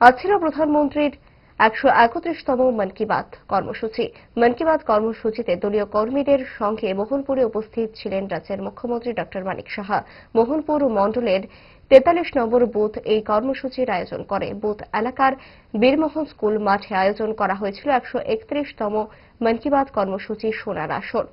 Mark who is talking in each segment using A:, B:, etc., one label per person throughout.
A: আজ ছিল প্রধানমন্ত্রীর 131তম মন কি বাত কর্মসূচি। মন কি বাত কর্মসূচিতে দলীয় কর্মীদের সঙ্গে মোহনপুরে উপস্থিত ছিলেন রাজ্যের মুখ্যমন্ত্রী ডক্টর মানিক সাহা। মোহনপুর মণ্ডলের 43 নম্বর বুথ এই কর্মসূচির আয়োজন করে। বুথ এলাকার বীরমোহন স্কুল মাঠে আয়োজন করা হয়েছিল 131তম মন কি বাত কর্মসূচি শোনার আসর।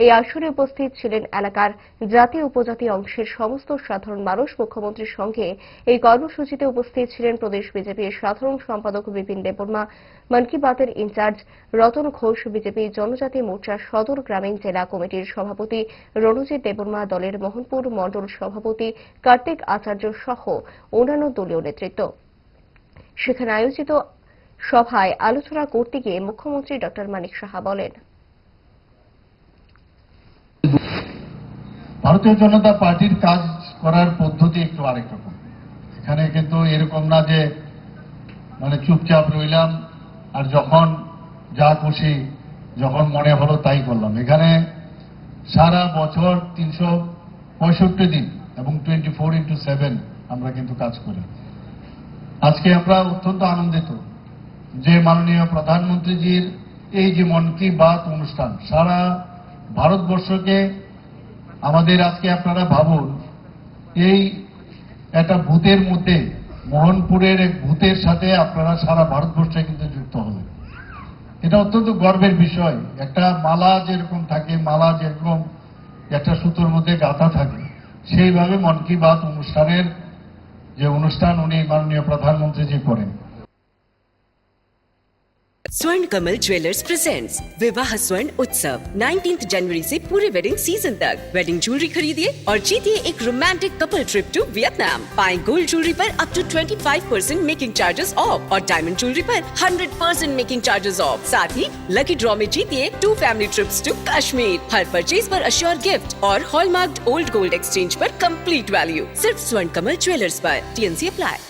A: এই আসরে উপস্থিত ছিলেন এলাকার জাতি উপজাতি অংশের সমস্ত সাধারণ মানুষ। মুখ্যমন্ত্রীর সঙ্গে এই কর্মসূচিতে উপস্থিত ছিলেন প্রদেশ বিজেপির সাধারণ সম্পাদক বিপিন দেববর্মা, মন কি বাতের ইনচার্জ রতন ঘোষ, বিজেপি জনজাতি মোর্চার সদর গ্রামীণ জেলা কমিটির সভাপতি রণজিৎ দেববর্মা, দলের মোহনপুর মণ্ডল সভাপতি কার্তিক আচার্য সহ অন্যান্য দলীয় নেতৃত্ব। সেখানে আয়োজিত সভায় আলোচনা করতে গিয়ে মুখ্যমন্ত্রী ডক্টর মানিক সাহা বলেন,
B: ভারতীয় জনতা পার্টির কাজ করার পদ্ধতি একটু আরেক রকম। এখানে কিন্তু এরকম না যে চুপচাপ রইলাম আর যখন যা খুশি যখন মনে হলো তাই করলাম। এখানে সারা বছর 365 দিন এবং 24/7 আমরা কিন্তু কাজ করি। আজকে আমরা অত্যন্ত আনন্দিত যে মাননীয় প্রধানমন্ত্রীজির এই যে মন কি বাত অনুষ্ঠান সারা ভারতবর্ষকে আমাদের আজকে আপনারা ভাবুন, এই একটা বুথের মধ্যে মোহনপুরের এক বুথের সাথে আপনারা সারা ভারতবর্ষে কিন্তু যুক্ত হলেন। এটা অত্যন্ত গর্বের বিষয়। একটা মালা যেরকম থাকে, মালা যেরকম একটা সুতোর মধ্যে গাঁথা থাকে, সেইভাবে মন কি বাত অনুষ্ঠানের যে অনুষ্ঠান উনি মাননীয় প্রধানমন্ত্রীজি করেন।
C: स्वर्ण कमल ज्वेलर्स प्रेजेंट्स विवाह स्वर्ण उत्सव 19 जनवरी से पूरे वेडिंग सीजन तक। वेडिंग ज्वेलरी खरीदिए और जीतिए एक romantic couple trip to Vietnam. पाएं गोल्ड ज्वेलरी पर up to 25% making charges off और डायमंड ज्वेलरी पर 100% मेकिंग चार्जेस ऑफ। साथ ही लकी ड्रॉ में जीतिए 2 फैमिली ट्रिप्स टू कश्मीर। हर परचेज पर अश्योर गिफ्ट और हॉलमार्क्ड ओल्ड गोल्ड एक्सचेंज पर कंप्लीट वैल्यू। सिर्फ स्वर्ण कमल ज्वेलर्स पर। TNC apply.